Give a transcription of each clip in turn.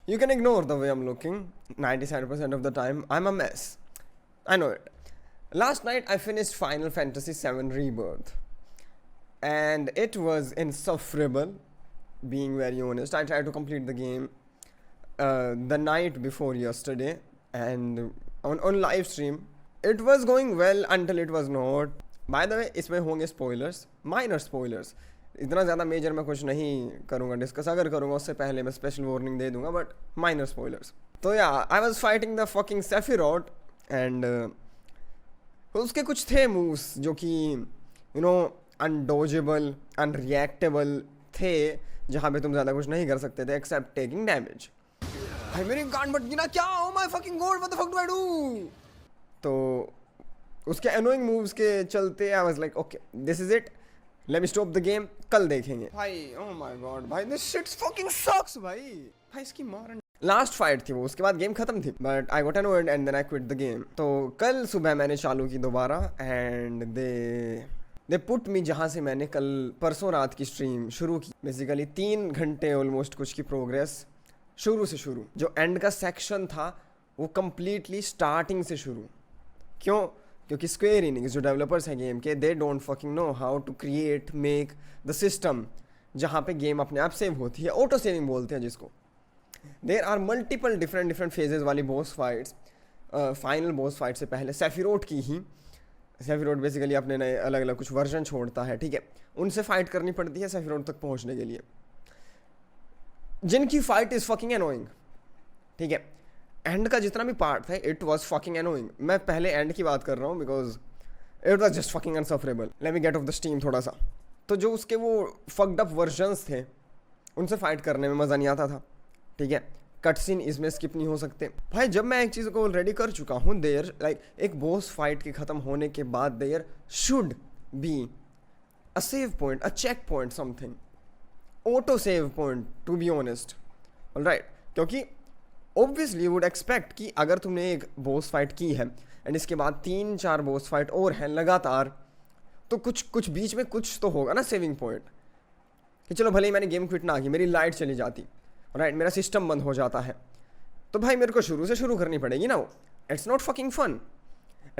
You can ignore the way I'm looking. 97% of the time, I'm a mess. I know it. Last night, I finished Final Fantasy VII Rebirth. And it was insufferable, being very honest. I tried to complete the game the night before yesterday. And on live stream, it was going well until it was not. By the way, इसमें होंगे spoilers. Minor spoilers. इतना ज़्यादा major मैं कुछ नहीं करूँगा discuss. अगर करूँगा उससे पहले मैं स्पेशल वार्निंग दे दूँगा, बट माइनर स्पॉयलर्स. तो yeah I was fighting the fucking Sephiroth and उसके कुछ थे मूव्स जो कि यू नो अनडोजेबल अनरिएक्टेबल थे, जहाँ पे तुम ज़्यादा कुछ नहीं कर सकते थे एक्सेप्ट टेकिंग डैमेज. भाई मेरी गांड बट गिना क्या, oh my fucking God what the fuck do I do. तो उसके अनोइंग मूव्स के चलते I was like okay this is it, let me stop the game, कल देखेंगे. भाई ओह माय गॉड भाई दिस शिट फकिंग सक्स भाई. भाई इसकी मार. लास्ट फाइट थी वो, उसके बाद गेम खत्म थी, but I got annoyed and then I quit the game. तो कल सुबह मैंने चालू की दोबारा एंड दे पुट मी जहाँ से मैंने कल परसों रात की स्ट्रीम शुरू की. बेसिकली 3 घंटे ऑलमोस्ट कुछ की प्रोग्रेस शुरू से शुरू. जो एंड का सेक्शन था वो कम्प्लीटली स्टार्टिंग से शुरू. क्यों? क्योंकि स्क्वेयर इनिक्स जो डेवलपर्स हैं गेम के, they don't fucking know how to create make the system जहाँ पे गेम अपने आप सेव होती है. ऑटो सेविंग बोलते हैं जिसको. There are multiple different phases वाली boss fights. Final boss fight से पहले सेफिरोट की ही. सेफिरोट बेसिकली अपने नए अलग अलग कुछ वर्जन छोड़ता है, ठीक है. उनसे फाइट करनी पड़ती है सेफिरोट तक पहुँचने के लिए, जिनकी फाइट इज़ फकिंग एनोइंग, ठीक है. एंड का जितना भी पार्ट था इट वॉज फकिंग एनोइंग. मैं पहले एंड की बात कर रहा हूँ because it was just fucking insufferable. Let me get off the steam थोड़ा सा. तो जो उसके वो फक्ड अप वर्जन्स थे उनसे फाइट करने में मज़ा नहीं आता था, ठीक है. कट सीन इसमें स्किप नहीं हो सकते. भाई जब मैं एक चीज़ को ऑलरेडी कर चुका हूँ, देयर लाइक एक बॉस फाइट के ख़त्म होने के बाद there should be a save point, a check point, something, auto save point to be honest. Alright, क्योंकि ऑब्वियसली वुड एक्सपेक्ट कि अगर तुमने एक बॉस फाइट की है एंड इसके बाद 3-4 बॉस फाइट और हैं लगातार, तो कुछ बीच में कुछ तो होगा ना सेविंग पॉइंट, कि चलो भले ही मैंने गेम क्विट ना की, मेरी लाइट चली जाती, राइट, मेरा सिस्टम बंद हो जाता है, तो भाई मेरे को शुरू से शुरू करनी पड़ेगी ना वो. It's not fucking fun.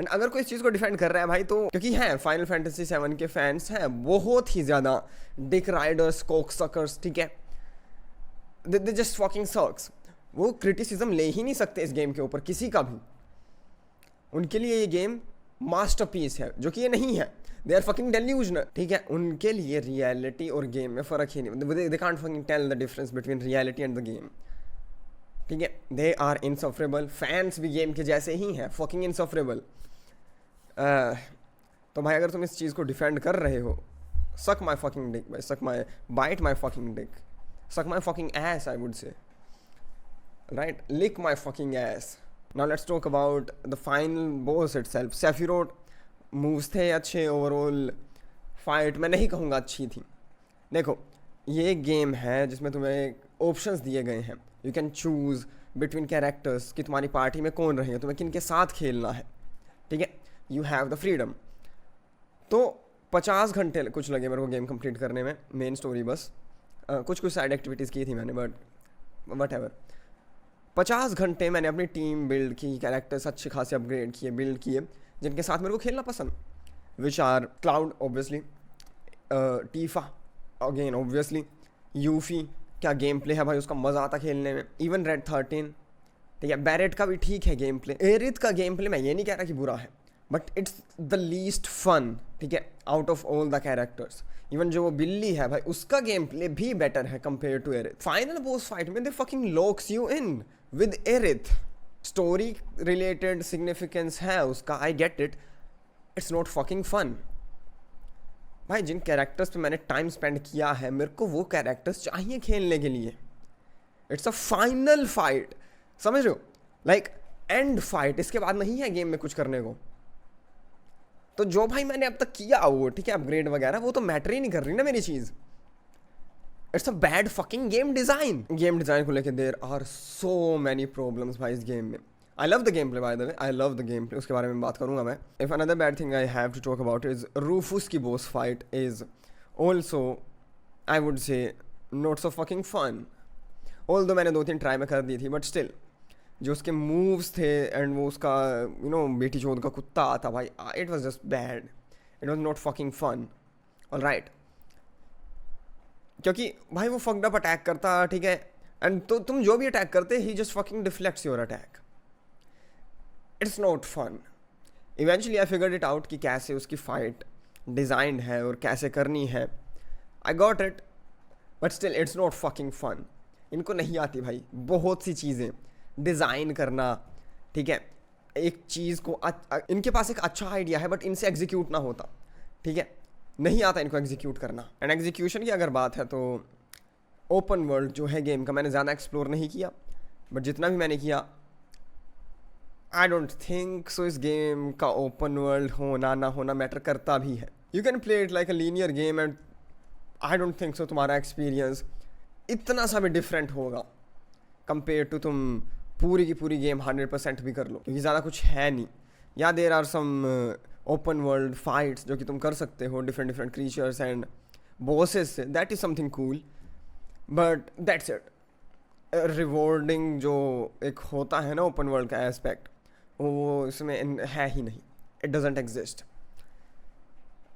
And अगर कोई इस चीज़ को डिफेंड कर रहा है भाई, तो क्योंकि हैं फाइनल फैंटेसी 7 के फैंस हैं बहुत ही ज़्यादा डिक राइडर्स, कोक सकर्स, ठीक है. दे जस्ट फकिंग सक्स. वो क्रिटिसिज्म ले ही नहीं सकते इस गेम के ऊपर किसी का भी. उनके लिए ये गेम मास्टरपीस है, जो कि ये नहीं है. दे आर फकिंग डेल्यूजनल, ठीक है. उनके लिए रियलिटी और गेम में फ़र्क ही नहीं. They can't fucking tell the difference between reality and the game, ठीक है. They are insufferable. फैंस भी गेम के जैसे ही हैं, फकिंग इनसफरेबल. तो भाई अगर तुम इस चीज़ को डिफेंड कर रहे हो, सक माई फकिंग डिक भाई, सक माई बाइट माई फकिंग डिक, सक my fucking S I would से, right, lick my fucking ass. Now let's talk about the final boss itself. Sephiroth moves थे अच्छे, ओवरऑल फाइट मैं नहीं कहूँगा अच्छी थी. देखो ये गेम है जिसमें तुम्हें ऑप्शंस दिए गए हैं. You can choose between characters कि तुम्हारी पार्टी में कौन रहेगा, तुम्हें किन के साथ खेलना है, ठीक है. You have the freedom. तो 50 घंटे कुछ लगे मेरे को गेम कंप्लीट करने में. मेन स्टोरी बस कुछ साइड एक्टिविटीज़ की थी मैंने, बट वट एवर. 50 घंटे मैंने अपनी टीम बिल्ड की, कैरेक्टर्स अच्छे खासे अपग्रेड किए, बिल्ड किए, जिनके साथ मेरे को खेलना पसंद. Which are Cloud obviously, Tifa again obviously, Yuffie क्या गेम प्ले है भाई, उसका मज़ा आता खेलने में. इवन रेड 13, ठीक है. बैरेट का भी ठीक है गेम प्ले. एरिथ का गेम प्ले मैं ये नहीं कह रहा कि बुरा है, but it's the least fun, ठीक है, out of all the characters. Even जो वो बिल्ली है भाई, उसका गेम प्ले भी बेटर है compare to Aerith. Final boss fight में they fucking locks you in with Aerith. Story related significance है उसका, I get it. It's not fucking fun. भाई जिन कैरेक्टर्स पे मैंने टाइम स्पेंड किया है, मेरे को वो कैरेक्टर्स चाहिए खेलने के लिए. इट्स अ फाइनल फाइट, समझ रहे हो, लाइक एंड फाइट. इसके बाद नहीं है गेम में कुछ करने को. तो जो भाई मैंने अब तक किया वो, ठीक है, अपग्रेड वगैरह, वो तो मैटर ही नहीं कर रही ना मेरी चीज़. It's a bad fucking game design. Game design को लेके there are so many problems भाई इस गेम में. I love the game play by the way, I love the game play, उसके बारे में बात करूंगा मैं. If another bad thing I have to talk about is Rufus की boss fight is also, I would say, not so fucking fun. Although मैंने 2-3 try में कर दी थी, बट स्टिल जो उसके मूव्स थे एंड वो उसका बेटी चोद का कुत्ता आता भाई, it was just bad, it was not fucking fun. Alright, क्योंकि भाई वो फक्ड अप अटैक करता, ठीक है, एंड तो तुम जो भी अटैक करते ही just fucking deflects your attack, it's not fun. Eventually I figured it out कि कैसे उसकी फाइट डिज़ाइंड है और कैसे करनी है, I got it, but still it's not fucking fun. इनको नहीं आती भाई बहुत सी चीज़ें डिज़ाइन करना, ठीक है, एक चीज़ को इनके पास एक अच्छा आइडिया है बट इनसे एग्जीक्यूट ना होता, ठीक है, नहीं आता इनको एग्जीक्यूट करना। एंड एग्जीक्यूशन की अगर बात है तो ओपन वर्ल्ड जो है गेम का मैंने ज़्यादा एक्सप्लोर नहीं किया, बट जितना भी मैंने किया आई डोंट थिंक सो इस गेम का ओपन वर्ल्ड होना ना होना मैटर करता भी है। You can play it like a linear game and I don't think so तुम्हारा एक्सपीरियंस इतना सा भी डिफरेंट होगा कंपेयर टू तुम पूरी की पूरी गेम 100% भी कर लो, क्योंकि ज़्यादा कुछ है नहीं। Yeah there are some open world fights जो कि तुम कर सकते हो different different creatures and bosses से, that is something cool, but that's it. Rewarding जो एक होता है ना ओपन वर्ल्ड का एस्पेक्ट, वो इसमें है ही नहीं, it doesn't exist.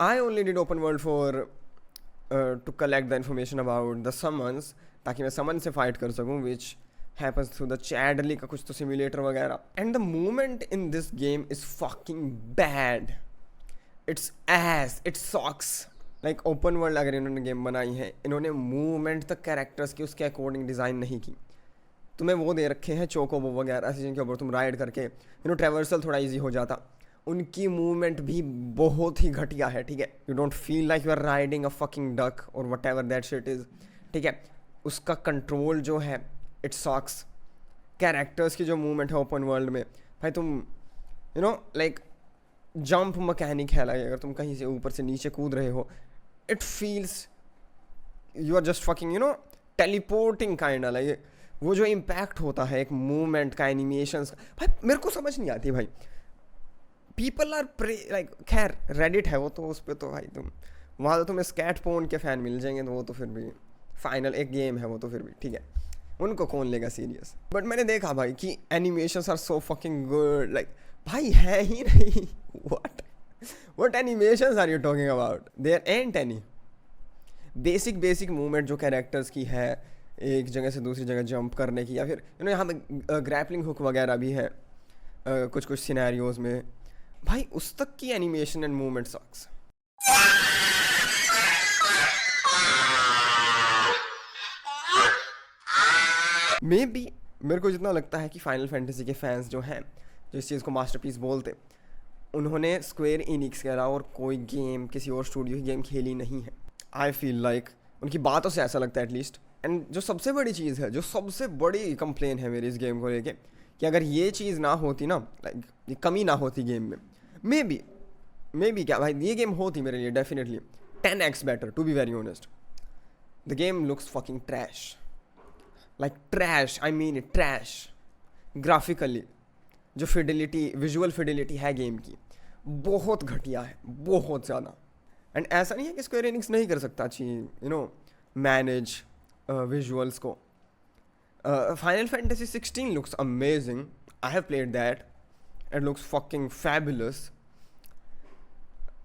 I only did open world for to collect the information about the summons, ताकि मैं समन से फाइट कर सकूँ, which happens through the Chadley का कुछ तो सिम्युलेटर वगैरह। And the movement in this game is fucking bad, it's ass, it sucks. Like open world अगर इन्होंने गेम बनाई है, इन्होंने मूवमेंट तक कैरेक्टर्स की उसके अकॉर्डिंग डिज़ाइन नहीं की। तुम्हें वो दे रखे हैं चोकोबो वगैरह ऐसे जिनके ऊपर तुम राइड करके ट्रैवर्सल थोड़ा इजी हो जाता, उनकी मूवमेंट भी बहुत ही घटिया है, ठीक है। You don't feel like you are riding a fucking duck और whatever that shit is, ठीक है। उसका कंट्रोल जो है इट सॉक्स। कैरेक्टर्स की जो मूवमेंट है ओपन वर्ल्ड में भाई, तुम लाइक जंप मैकेनिक है, लाइक अगर तुम कहीं से ऊपर से नीचे कूद रहे हो, it feels you are just fucking teleporting kind, like वो जो इम्पैक्ट होता है एक मूवमेंट का, एनिमेशंस का, भाई मेरे को समझ नहीं आती भाई। पीपल आर लाइक, खैर रेडिट है वो तो, उस पर तो भाई तुम वहाँ तो तुम्हें स्कैट पोन के फ़ैन मिल जाएंगे, तो वो तो फिर भी फाइनल एक गेम है वो तो फिर भी ठीक है, उनको कौन लेगा सीरियस। बट मैंने देखा भाई कि animations are so fucking good, like भाई है ही नहीं। What animations are you talking about, there ain't any. Basic movement जो कैरेक्टर्स की है, एक जगह से दूसरी जगह जंप करने की, या फिर यहाँ पे ग्रैपलिंग हुक वगैरह भी है कुछ सिनेरियोज में, भाई उस तक की animation and movement sucks. Maybe मेरे को जितना लगता है कि फाइनल फैंटेसी के फैंस जो हैं, जो इस चीज़ को मास्टरपीस बोलते, उन्होंने स्क्वायर इनिक्स के अलावा और कोई गेम, किसी और स्टूडियो की गेम खेली नहीं है। आई फील लाइक उनकी बातों से ऐसा लगता है एटलीस्ट। एंड जो सबसे बड़ी चीज़ है, जो सबसे बड़ी कंप्लेन है मेरी इस गेम को लेके, कि अगर ये चीज़ ना होती ना, लाइक ये कमी ना होती गेम में, मे बी क्या भाई, ये गेम होती मेरे लिए definitely 10x better, to be very honest. The game looks fucking trash, like trash, I mean it trash. Graphically जो फिडिलिटी, विजुअल फिडिलिटी है गेम की, बहुत घटिया है, बहुत ज़्यादा। एंड ऐसा नहीं है कि स्क्वायर एनिक्स नहीं कर सकता अच्छी मैनेज विजुअल्स को। Final fantasy 16 looks amazing, I have played that, it looks fucking fabulous.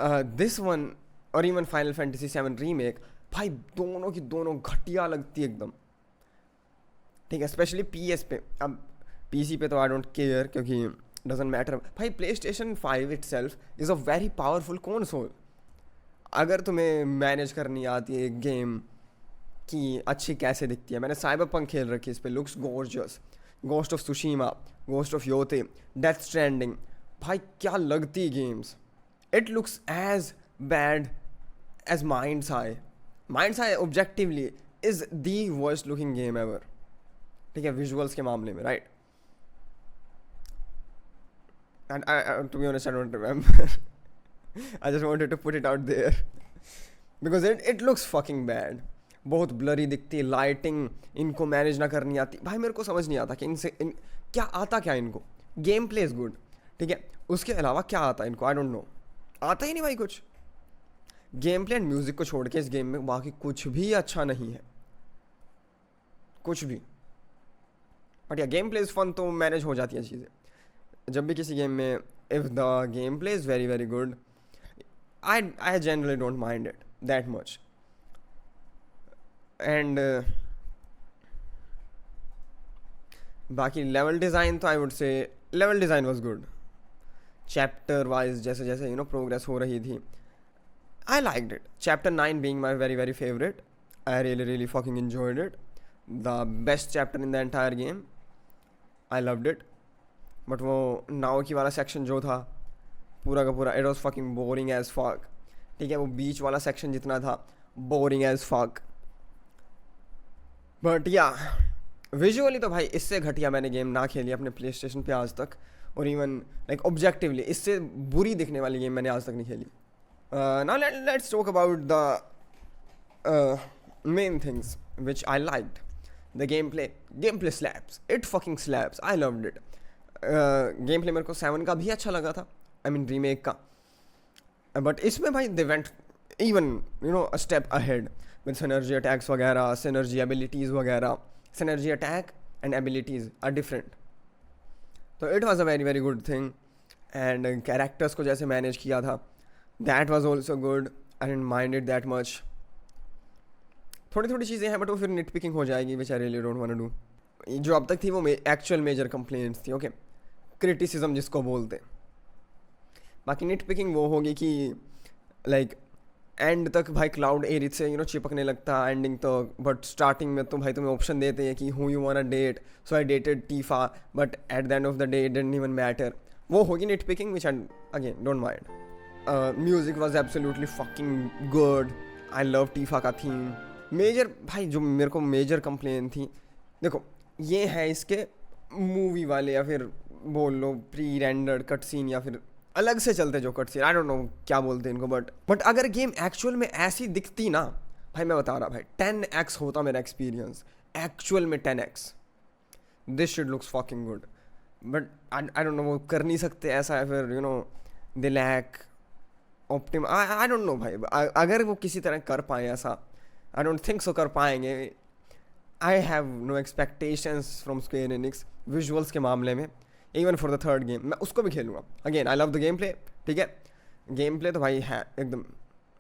This one और इवन फाइनल फैंटेसी 7 रीमेक, भाई दोनों की दोनों घटिया लगती है एकदम, ठीक है, स्पेशली PS पे। अब PC पे तो आई डोंट केयर, क्योंकि डजेंट मैटर भाई। PlayStation 5 itself is a very powerful console. अगर तुम्हें मैनेज करनी आती है एक गेम की अच्छी कैसे दिखती है, मैंने साइबरपंक खेल रखी है इस पर, looks gorgeous. Ghost of Tsushima, Ghost of Yotei, Death Stranding, भाई क्या लगती games. It looks as bad as Minds Eye. Minds Eye objectively is the worst looking game ever, ठीक है, विजुअल्स के मामले में, right. And to be honest I don't remember, I just wanted to put it out there because it looks fucking bad. बहुत blurry दिखती है, lighting इनको manage ना करनी आती, भाई मेरे को समझ नहीं आता कि क्या आता क्या इनको। गेम प्ले इज गुड, ठीक है, उसके अलावा क्या आता है इनको, आई डोंट नो, आता ही नहीं भाई कुछ। गेम प्ले एंड म्यूजिक को छोड़ के इस गेम में बाकी कुछ भी अच्छा नहीं है, कुछ भी। बट या गेम प्ले इज़ फन तो मैनेज हो जाती हैं चीज़ें जब भी किसी गेम में. If the game play is very very good, I generally don't mind it that much. And बाकी लेवल डिज़ाइन तो आई वुड से level design was good. Chapter wise जैसे जैसे प्रोग्रेस हो रही थी, I liked it. Chapter 9 being my very very favourite. I really really fucking enjoyed it. The best chapter in the entire game. I loved it. But वो नाओकी वाला section जो था पूरा का पूरा, it was fucking boring as fuck. ठीक है, वो बीच वाला सेक्शन जितना था boring as fuck. But yeah visually तो भाई इससे घटिया मैंने गेम ना खेली अपने प्ले स्टेशन पे आज तक. और इवन लाइक ऑब्जेक्टिवली इससे बुरी दिखने वाली गेम मैंने आज तक नहीं खेली. Now let's talk about the main things which I liked. The gameplay slaps. It fucking slaps. I loved it. Gameplay मेरे को 7 का भी अच्छा लगा था, I mean remake का. But इसमें भाई they went even a step ahead with synergy attacks वगैरह, synergy abilities वगैरह. Synergy attack and abilities are different. So it was a very very good thing. And characters को जैसे manage किया था, that was also good. I didn't mind it that much. थोड़ी थोड़ी चीज़ें हैं बट वो फिर निट पिकिंग हो जाएगी, which I really don't want to do. जो अब तक थी वो एक्चुअल मेजर कंप्लेंट्स थी. ओके, क्रिटिसिज्म जिसको बोलते. बाकी निट पिकिंग वो होगी कि लाइक एंड तक भाई क्लाउड एरिथ से चिपकने लगता एंडिंग तो. बट स्टार्टिंग में तो भाई तुम्हें ऑप्शन देते हैं कि who you want to date, so I dated Tifa, but at the end of the day it didn't even matter. वो होगी nitpicking which I again don't mind. Music was absolutely fucking good. I love Tifa का theme. Major भाई जो मेरे को major complain थी, देखो ये है इसके मूवी वाले या फिर बोल लो प्री रेंडर्ड कट सीन या फिर अलग से चलते जो cut scene, I don't know क्या बोलते हैं इनको. बट अगर गेम एक्चुअल में ऐसी दिखती ना भाई, मैं बता रहा भाई 10x होता मेरा एक्सपीरियंस. एक्चुअल में 10x. This shit looks fucking good. But I don't know वो कर नहीं सकते ऐसा है फिर दे लैक ऑप्टिम. आई डोंट नो भाई, अगर वो किसी तरह कर पाए ऐसा, I don't think so कर पाएंगे. I have no expectations from Square Enix visuals के मामले में. Even for the third game मैं उसको भी खेलूँगा. Again I love the gameplay. ठीक है, gameplay तो भाई है एकदम,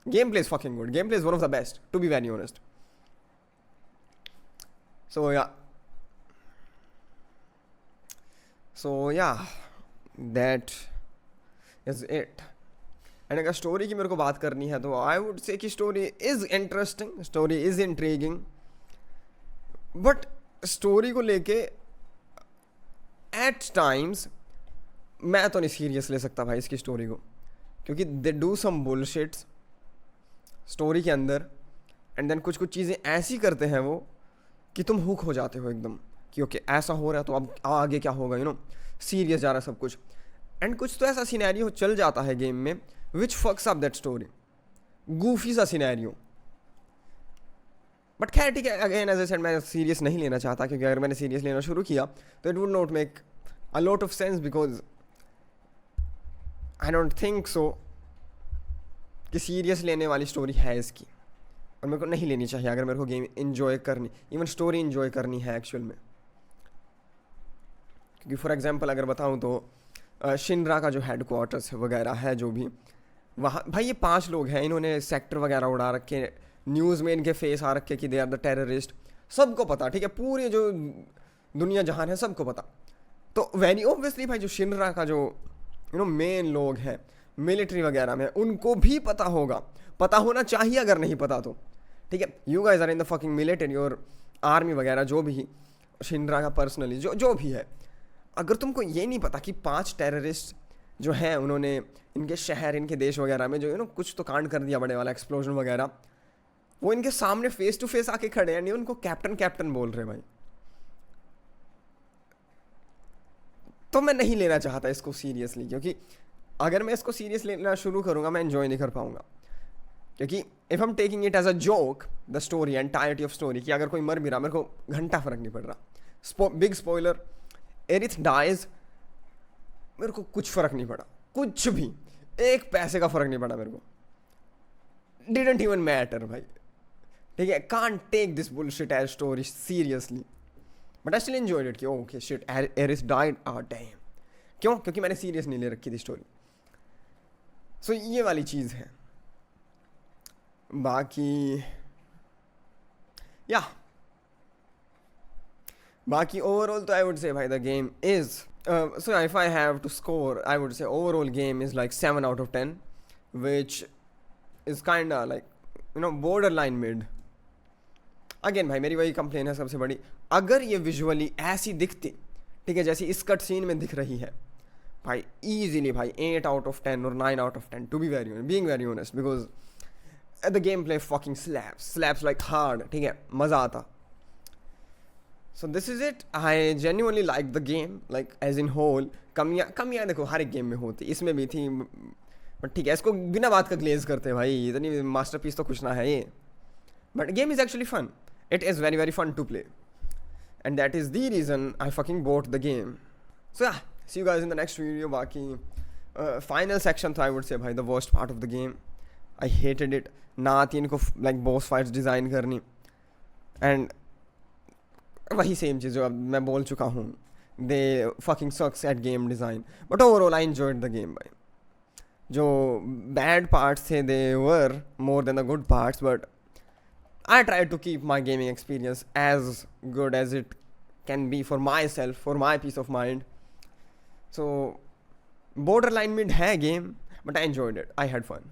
gameplay is fucking good. Gameplay is one of the best, to be very honest. So yeah, that is it. And अगर स्टोरी की मेरे को बात करनी है तो आई वुड से कि story is interesting, story is intriguing. But story को लेके एट टाइम्स मैं तो नहीं सीरियस ले सकता भाई इसकी स्टोरी को, क्योंकि दे डू सम बुलशिट्स स्टोरी के अंदर. एंड देन कुछ कुछ चीज़ें ऐसी करते हैं वो कि तुम हुक हो जाते हो एकदम कि ओके ऐसा हो रहा है तो अब आगे क्या होगा, सीरियस जा रहा है सब कुछ. एंड कुछ तो ऐसा सिनेरियो चल जाता है गेम में which fucks up that story. Goofy सा सिनेरियो. बट खैर ठीक है, अगेन एज आई सेड मैं सीरियस नहीं लेना चाहता, क्योंकि अगर मैंने सीरियस लेना शुरू किया तो it would not make a lot of sense, because I don't think so कि सीरियस लेने वाली स्टोरी है इसकी, और मेरे को नहीं लेनी चाहिए अगर मेरे को गेम इन्जॉय करनी, इवन स्टोरी इन्जॉय करनी है एक्चुअल में. क्योंकि फॉर एग्जाम्पल अगर बताऊँ तो शिनरा का जो हेड क्वार्टर्स वगैरह है जो भी वहाँ, भाई ये 5 लोग हैं, इन्होंने सेक्टर वगैरह उड़ा रखे, न्यूज़ में इनके फेस आ रखे कि दे आर द टेररिस्ट. सबको पता, ठीक है, पूरी जो दुनिया जहान है सबको पता. तो वेरी ऑब्वियसली भाई जो शिनरा का जो मेन लोग हैं मिलिट्री वगैरह में, उनको भी पता होगा, पता होना चाहिए अगर नहीं पता तो. ठीक है, you guys are in the fucking military और आर्मी वगैरह जो भी शिनरा का पर्सनली जो भी है. अगर तुमको ये नहीं पता कि 5 टेररिस्ट जो हैं उन्होंने इनके शहर इनके देश वगैरह में जो कुछ तो कांड कर दिया बड़े वाला, एक्सप्लोजन वगैरह, वो इनके सामने फेस टू फेस आके खड़े हैं, नहीं उनको कैप्टन कैप्टन बोल रहे भाई. तो मैं नहीं लेना चाहता इसको सीरियसली, क्योंकि अगर मैं इसको सीरियस लेना शुरू करूँगा मैं एंजॉय नहीं कर पाऊँगा. क्योंकि if am taking it as a joke the story entirety of story, कि अगर कोई मर भी रहा मेरे को घंटा फर्क नहीं पड़ रहा. बिग स्पॉइलर, एरिथ डाइज, मेरे को कुछ फर्क नहीं पड़ा, कुछ भी, एक पैसे का फर्क नहीं पड़ा मेरे को. डिडंट इवन मैटर भाई. ठीक है, can't take this bullshit as story seriously. But I still enjoyed it कि okay shit Aerith died damn. क्यों? क्योंकि मैंने सीरियस नहीं ले रखी थी स्टोरी. सो ये वाली चीज़ है. बाकी या बाकी ओवरऑल तो आई वुड से भाई the game is so if I have to score, I would say overall game is like 7 out of 10, which is kinda like borderline mid. Again भाई मेरी वही कंप्लेन है सबसे बड़ी, अगर ये विजुअली ऐसी दिखती, ठीक है, जैसी इस कट सीन में दिख रही है भाई, easily भाई 8 out of 10 or 9 out of 10 to be being very honest, because the gameplay fucking slaps like hard, ठीक है, मज़ा आता. So this is it. I genuinely like the game, like as in whole. कमियाँ देखो हर एक game में होती, इसमें भी थी, बट ठीक है, इसको बिना बात का ग्लेज करते हैं भाई, इतनी मास्टरपीस तो कुछ ना है ये. But game is actually fun. It is very very fun to play, and that is the reason I fucking bought the game. So yeah, see you guys in the next video. बाकी final section तो I would say भाई the worst part of the game. I hated it. ना आती इनको like boss fights design करनी, and वही same चीज़ जो अब मैं बोल चुका हूँ, दे fucking sucks at game design. But overall I enjoyed the game भाई. जो bad parts थे they were more than the good parts, but I tried to keep my gaming experience as good as it can be for myself, for my peace of mind. So borderline mid है game, but I enjoyed it. I had fun.